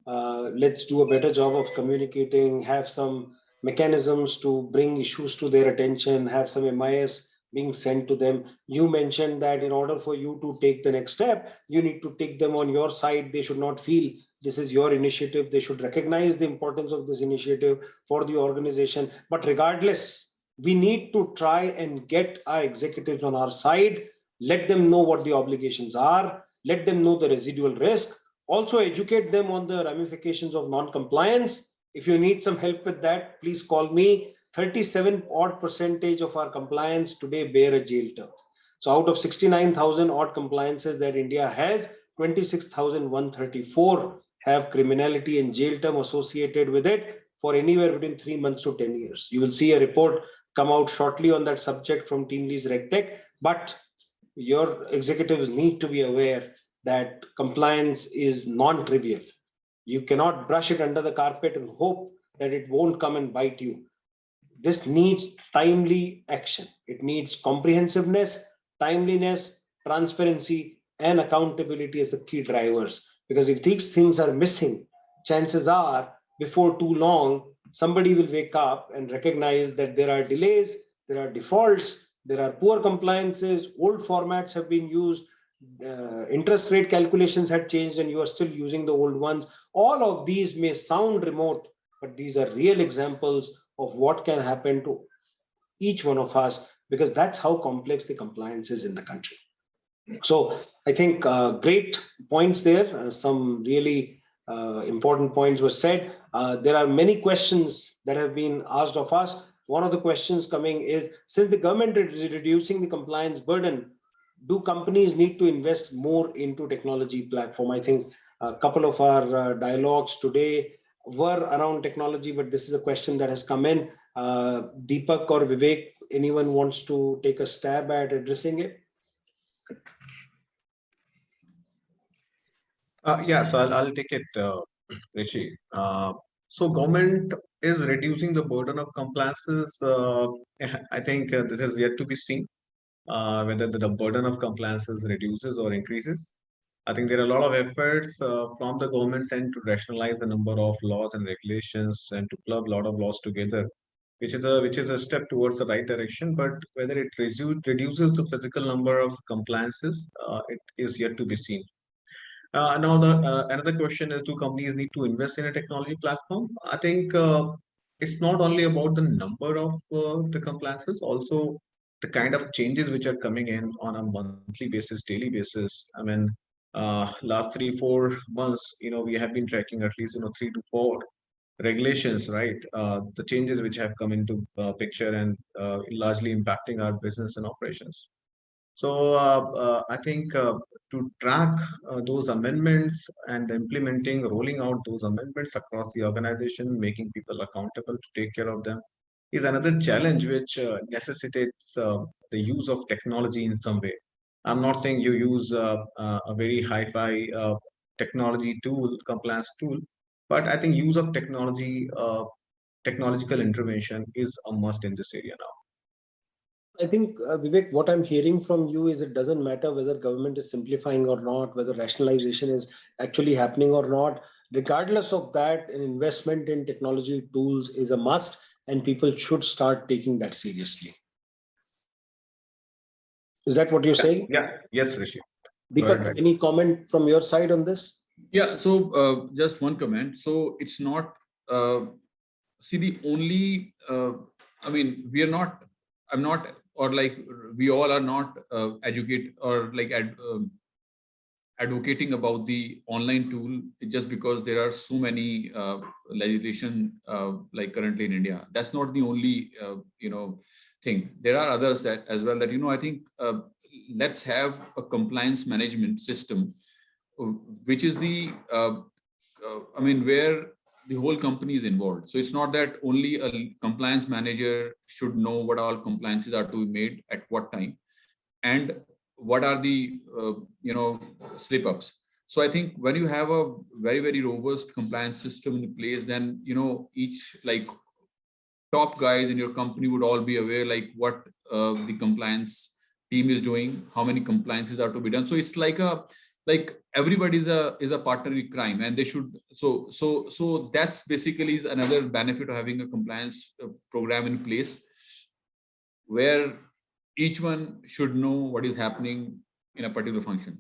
Let's do a better job of communicating, have some mechanisms to bring issues to their attention, have some MIS being sent to them. You mentioned that in order for you to take the next step, you need to take them on your side. They should not feel this is your initiative. They should recognize the importance of this initiative for the organization. But regardless, we need to try and get our executives on our side, let them know what the obligations are, let them know the residual risk, also educate them on the ramifications of non-compliance, if you need some help with that, please call me. 37 odd percentage of our compliance today bear a jail term. So out of 69,000 odd compliances that India has, 26,134 have criminality and jail term associated with it for anywhere between 3 months to 10 years. You will see a report come out shortly on that subject from team leads Regtech, but your executives need to be aware that compliance is non-trivial. You cannot brush it under the carpet and hope that it won't come and bite you. This needs timely action. It needs comprehensiveness, timeliness, transparency, and accountability as the key drivers. Because if these things are missing, chances are before too long, somebody will wake up and recognize that there are delays, there are defaults, there are poor compliances, old formats have been used, interest rate calculations had changed and you are still using the old ones. All of these may sound remote, but these are real examples of what can happen to each one of us, because that's how complex the compliance is in the country. So I think great points there. Some really important points were said. There are many questions that have been asked of us. One of the questions coming is, since the government is reducing the compliance burden, do companies need to invest more into technology platform? I think a couple of our dialogues today were around technology, but this is a question that has come in. Deepak or Vivek, anyone wants to take a stab at addressing it? Yeah, so I'll take it, Rishi. So government is reducing the burden of compliances. I think this is yet to be seen, whether the burden of compliances reduces or increases. I think there are a lot of efforts from the government's end to rationalize the number of laws and regulations and to club a lot of laws together, which is a step towards the right direction. But whether it reduces the physical number of compliances, it is yet to be seen. Now, another question is: do companies need to invest in a technology platform? I think it's not only about the number of the compliances, also the kind of changes which are coming in on a monthly basis, daily basis. I mean, last 3-4 months, we have been tracking at least 3 to 4 regulations, right? The changes which have come into picture and largely impacting our business and operations. So I think to track those amendments and rolling out those amendments across the organization, making people accountable to take care of them, is another challenge which necessitates the use of technology in some way. I'm not saying you use a very hi-fi technology tool, compliance tool, but I think use of technology, technological intervention is a must in this area now. I think, Vivek, what I'm hearing from you is it doesn't matter whether government is simplifying or not, whether rationalization is actually happening or not. Regardless of that, an investment in technology tools is a must, and people should start taking that seriously. Is that what you're saying? Yeah. Yes, Rishi. Deepak, any comment from your side on this? Yeah, so just one comment. So it's not, see, the only, I mean, we are not, I'm not, or like we all are not educated or like advocating about the online tool just because there are so many legislation like currently in India. That's not the only, thing. There are others that as well that, I think let's have a compliance management system, which is the, where the whole company is involved. So it's not that only a compliance manager should know what all compliances are to be made at what time and what are the, slip ups. So I think when you have a very, very robust compliance system in place, then, each like top guys in your company would all be aware like what the compliance team is doing, how many compliances are to be done. So it's like everybody is a partner in crime, and they should. So that's basically is another benefit of having a compliance program in place, where each one should know what is happening in a particular function.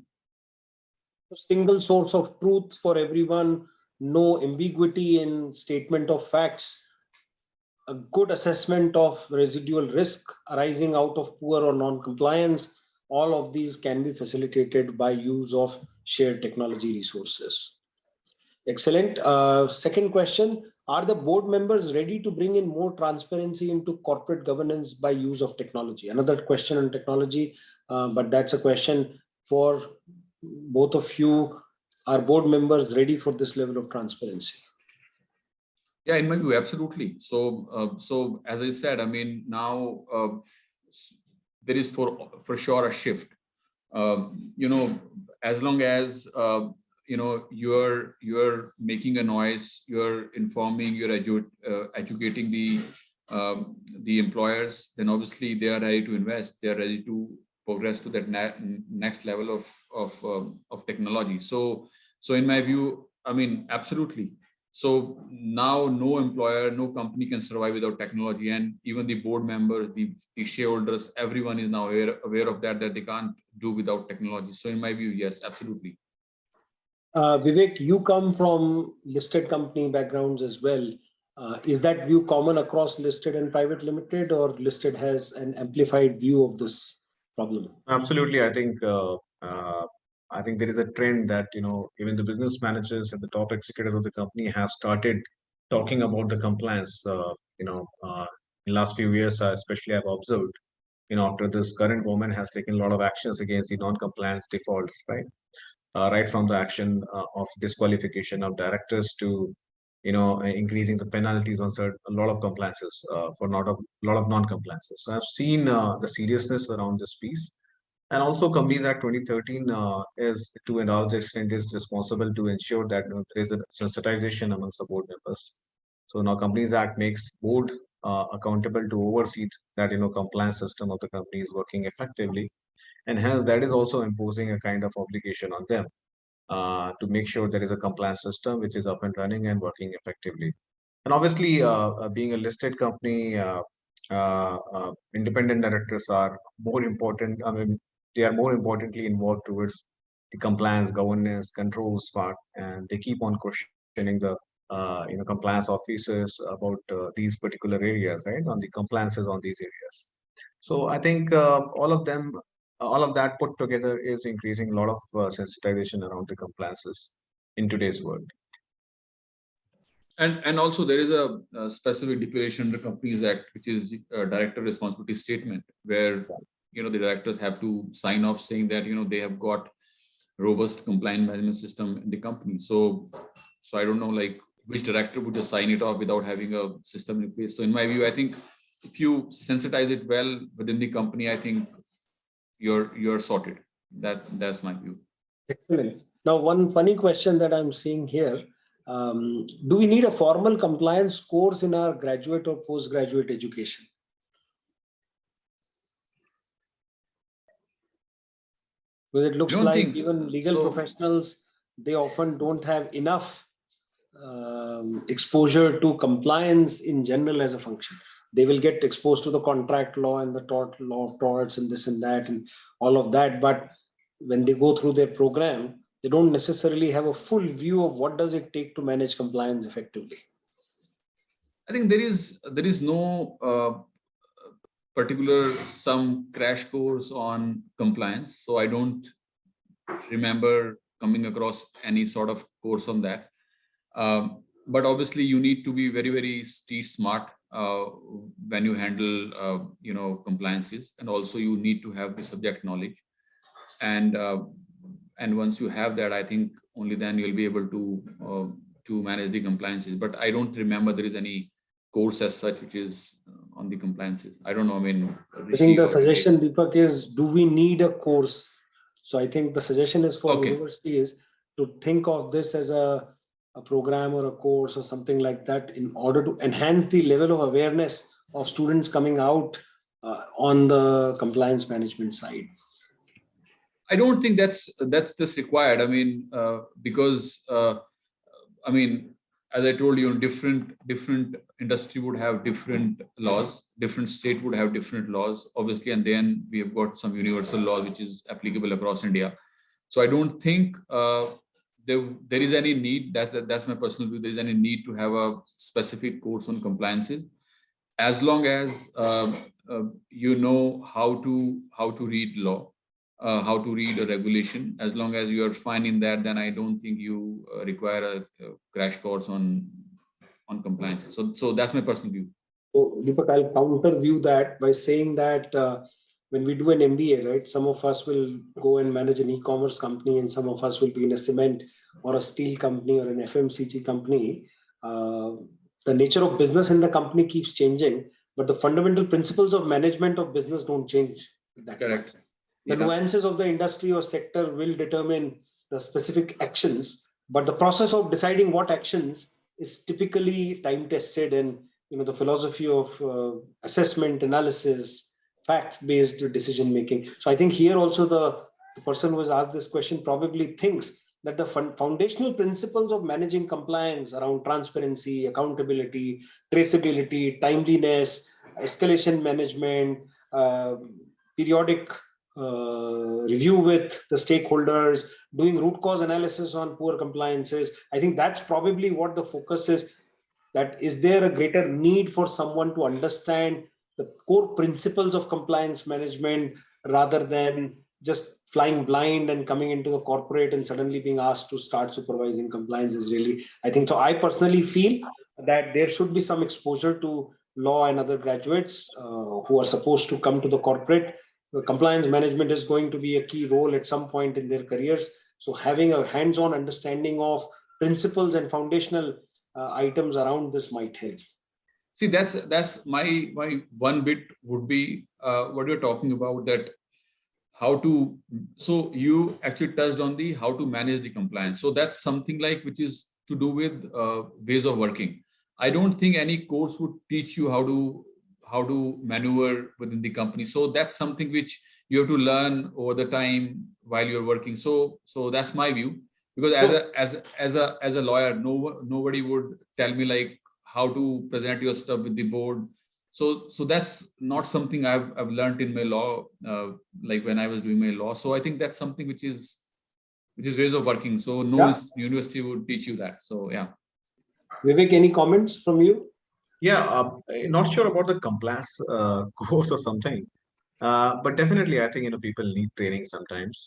A single source of truth for everyone, no ambiguity in statement of facts, a good assessment of residual risk arising out of poor or non-compliance. All of these can be facilitated by use of shared technology resources. Excellent. Second question, are the board members ready to bring in more transparency into corporate governance by use of technology? Another question on technology, but that's a question for both of you. Are board members ready for this level of transparency? Yeah, in my view, absolutely. So as I said, I mean, now there is for sure a shift. As long as you're making a noise, you're informing, you're educating the employers, then obviously they are ready to invest. They are ready to progress to that next level of technology. So in my view, I mean, absolutely. So now no employer, no company can survive without technology, and even the board members, the shareholders, everyone is now aware of that they can't do without technology. So in my view, yes, absolutely. Vivek, you come from listed company backgrounds as well. Is that view common across listed and private limited, or listed has an amplified view of this problem? Absolutely. I think there is a trend that, even the business managers and the top executives of the company have started talking about the compliance, in last few years, especially I've observed, after this current government has taken a lot of actions against the non-compliance defaults, right? Right from the action of disqualification of directors to, increasing the penalties on a lot of compliances for not a lot of non-compliances. So I've seen the seriousness around this piece. And also, Companies Act 2013 is, to a large extent, is responsible to ensure that there is a sensitization amongst the board members. So now Companies Act makes board accountable to oversee that compliance system of the company is working effectively, and hence that is also imposing a kind of obligation on them to make sure there is a compliance system which is up and running and working effectively. And obviously, being a listed company, independent directors are more important. I mean, they are more importantly involved towards the compliance, governance, controls part, and they keep on questioning the compliance officers about these particular areas, right? On the compliances on these areas. So I think all of that put together is increasing a lot of sensitization around the compliances in today's world. And also there is a specific declaration under Companies Act, which is a director responsibility statement, where the directors have to sign off saying that they have got robust compliance management system in the company. So I don't know like which director would just sign it off without having a system in place. So in my view, I think if you sensitize it well within the company, I think you're sorted. That's my view. Excellent. Now, one funny question that I'm seeing here. Do we need a formal compliance course in our graduate or postgraduate education? Because it looks like even legal professionals, they often don't have enough exposure to compliance in general as a function. They will get exposed to the contract law and the tort law of torts and this and that and all of that. But when they go through their program, they don't necessarily have a full view of what does it take to manage compliance effectively. I think there is no particular some crash course on compliance. So I don't remember coming across any sort of course on that. But obviously you need to be very, very street smart when you handle compliances, and also you need to have the subject knowledge. And once you have that, I think only then you'll be able to manage the compliances. But I don't remember there is any course as such which is on the compliances. I don't know. I mean, I think the suggestion, Deepak, is do we need a course? So I think the suggestion is for universities to think of this as a program or a course or something like that in order to enhance the level of awareness of students coming out on the compliance management side. I don't think that's this required. I mean, because I mean, as I told you, different industry would have different laws, different state would have different laws, obviously, and then we have got some universal law which is applicable across India. So I don't think there is any need. That's my personal view. There is any need to have a specific course on compliances, as long as you know how to read law. How to read a regulation. As long as you are fine in that, then I don't think you require a crash course on on compliance. So that's my personal view. So Deepak, I'll counter view that by saying that when we do an MBA, right, some of us will go and manage an e-commerce company, and some of us will be in a cement or a steel company or an FMCG company. The nature of business in the company keeps changing, but the fundamental principles of management of business don't change. Correct. The nuances of the industry or sector will determine the specific actions, but the process of deciding what actions is typically time tested, and the philosophy of assessment, analysis, fact-based decision making. So I think here also the person who has asked this question probably thinks that the foundational principles of managing compliance around transparency, accountability, traceability, timeliness, escalation management, periodic review with the stakeholders, doing root cause analysis on poor compliances. I think that's probably what the focus is. That is there a greater need for someone to understand the core principles of compliance management rather than just flying blind and coming into the corporate and suddenly being asked to start supervising compliance is really, I think. So I personally feel that there should be some exposure to law and other graduates who are supposed to come to the corporate. Compliance management is going to be a key role at some point in their careers. So having a hands-on understanding of principles and foundational items around this might help. See, that's my one bit would be what you're talking about, that how to, so you actually touched on the how to manage the compliance. So that's something like which is to do with ways of working. I don't think any course would teach you how to maneuver within the company. So that's something which you have to learn over the time while you're working. So that's my view, because as a lawyer, nobody would tell me like how to present your stuff with the board. So that's not something I've learned in my law, like when I was doing my law. So I think that's something which is ways of working. So no university would teach you that. So yeah. Vivek, any comments from you? Yeah, not sure about the compliance course or something, but definitely I think people need training sometimes.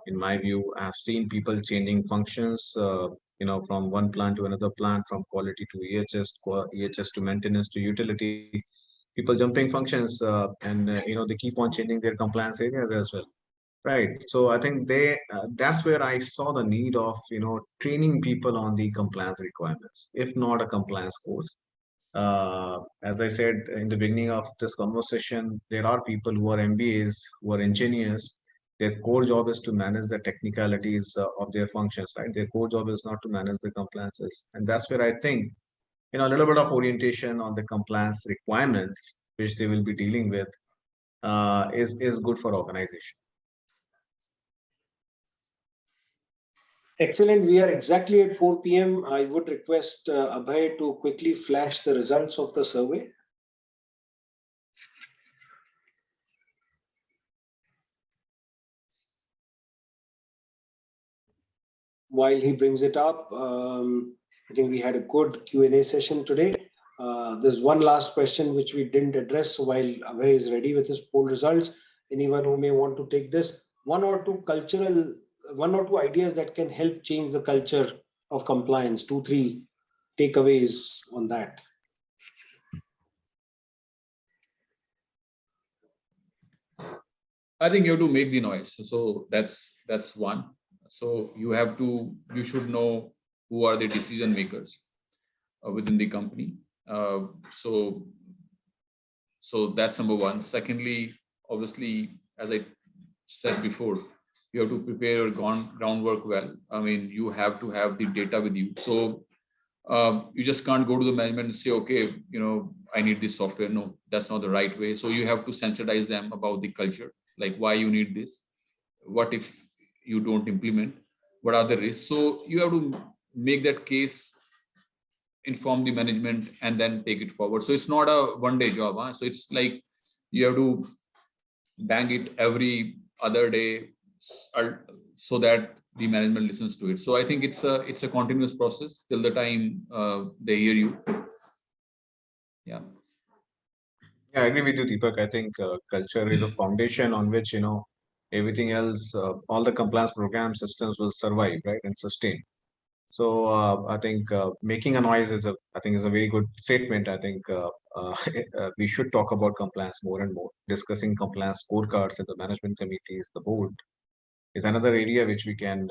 In my view, I've seen people changing functions, from one plant to another plant, from quality to EHS to maintenance to utility. People jumping functions, and they keep on changing their compliance areas as well. Right. So I think that's where I saw the need of training people on the compliance requirements, if not a compliance course. As I said in the beginning of this conversation, there are people who are MBAs, who are engineers. Their core job is to manage the technicalities of their functions, right? Their core job is not to manage the compliances. And that's where I think, a little bit of orientation on the compliance requirements, which they will be dealing with, is good for organization. Excellent. We are exactly at 4 p.m. I would request Abhay to quickly flash the results of the survey. While he brings it up, I think we had a good Q&A session today. There's one last question which we didn't address. So while Abhay is ready with his poll results, anyone who may want to take this, one or two ideas that can help change the culture of compliance, 2-3 takeaways on that. I think you have to make the noise. So that's one. So you should know who are the decision makers within the company. So that's number one. Secondly, obviously, as I said before, you have to prepare your groundwork well. I mean, you have to have the data with you. So you just can't go to the management and say, okay, I need this software. No, that's not the right way. So you have to sensitize them about the culture, like why you need this. What if you don't implement? What are the risks? So you have to make that case, inform the management, and then take it forward. So it's not a one-day job. Huh? So it's like you have to bang it every other day so that the management listens to it. So I think it's a continuous process till the time they hear you. Yeah. Yeah, I agree with you, Deepak. I think culture is a foundation on which everything else, all the compliance program systems will survive, right, and sustain. So I think making a noise is I think is a very good statement. I think we should talk about compliance more and more. Discussing compliance scorecards at the management committees, the board is another area which we can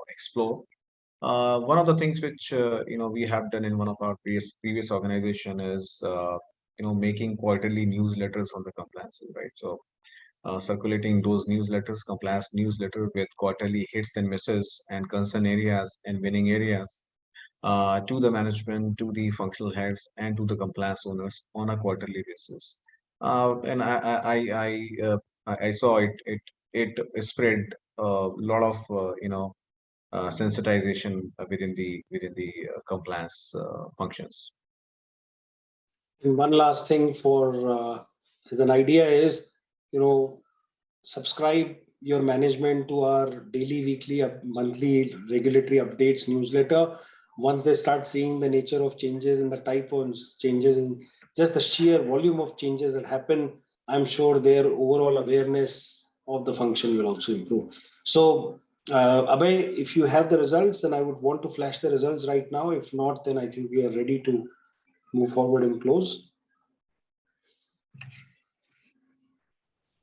explore. One of the things which we have done in one of our previous organization is making quarterly newsletters on the compliances, right? So circulating those newsletters, compliance newsletter with quarterly hits and misses and concern areas and winning areas to the management, to the functional heads, and to the compliance owners on a quarterly basis. And I saw it spread a lot of sensitization within the compliance functions. And one last thing as an idea is, subscribe your management to our daily, weekly, monthly regulatory updates newsletter. Once they start seeing the nature of changes and the type of changes and just the sheer volume of changes that happen, I'm sure their overall awareness of the function will also improve. So, Abhay, if you have the results, then I would want to flash the results right now. If not, then I think we are ready to move forward and close.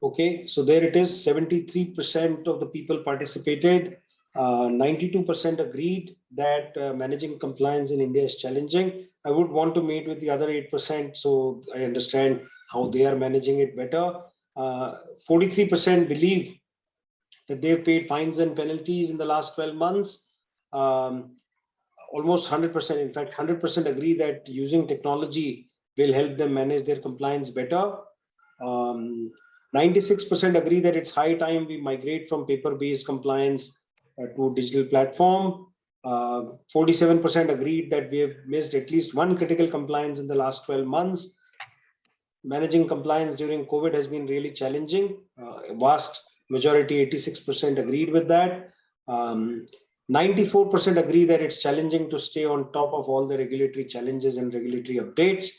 Okay, so there it is. 73% of the people participated. 92% agreed that managing compliance in India is challenging. I would want to meet with the other 8% so I understand how they are managing it better. 43% believe that they've paid fines and penalties in the last 12 months. Almost 100%, in fact, 100% agree that using technology will help them manage their compliance better. 96% agree that it's high time we migrate from paper-based compliance to digital platform. 47% agreed that we have missed at least one critical compliance in the last 12 months. Managing compliance during COVID has been really challenging. Vast majority, 86% agreed with that. 94% agree that it's challenging to stay on top of all the regulatory challenges and regulatory updates.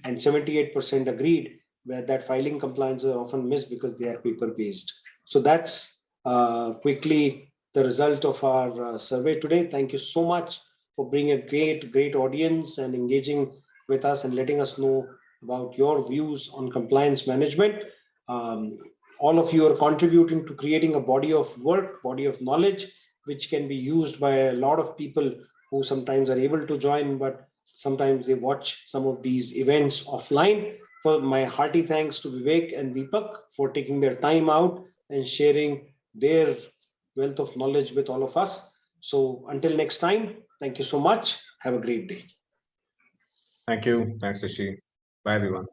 And 78% agreed that filing compliance are often missed because they are paper-based. So that's quickly the result of our survey today. Thank you so much for bringing a great audience and engaging with us and letting us know about your views on compliance management. All of you are contributing to creating a body of work, body of knowledge, which can be used by a lot of people who sometimes are able to join, but sometimes they watch some of these events offline. For my hearty thanks to Vivek and Deepak for taking their time out and sharing their wealth of knowledge with all of us. So until next time, thank you so much. Have a great day. Thank you. Thanks, Rishi. Bye, everyone.